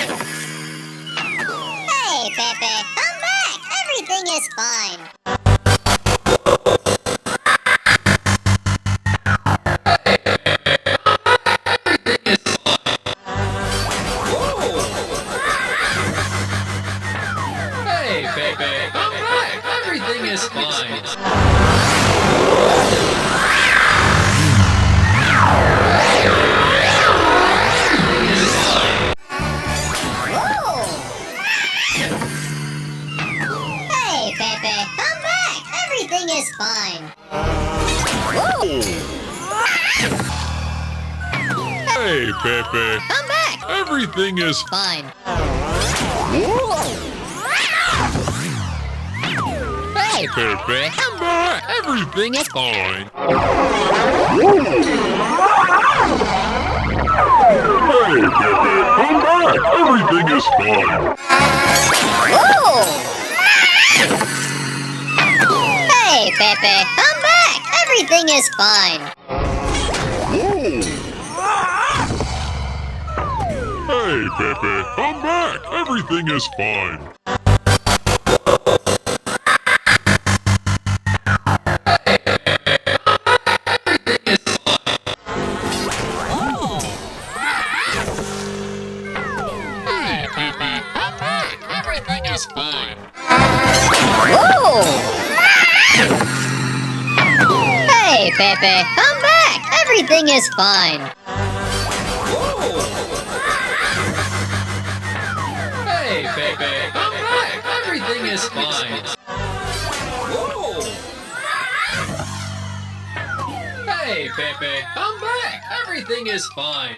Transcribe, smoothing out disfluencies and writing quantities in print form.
Hey, Pepe, come back! Everything is fine. Hey, Pepe, come back! Everything is fine. Hey, Pepe, come back! Everything is fine. Hey, Pepe. Come back! Everything is Fine. Hey, Pepe. Come back. Everything is fine. Hey, Pepe. Come back. Everything is fine. Hey, Pepe, come back! Everything is fine. Hey, Pepe. Come back. Everything is fine. Hey, Pepe. Come back. Everything is fine. Hey, Pepe, come back! Everything is fine. Hey, Pepe, come back! Everything is fine. Hey, Pepe, come back! Everything is fine.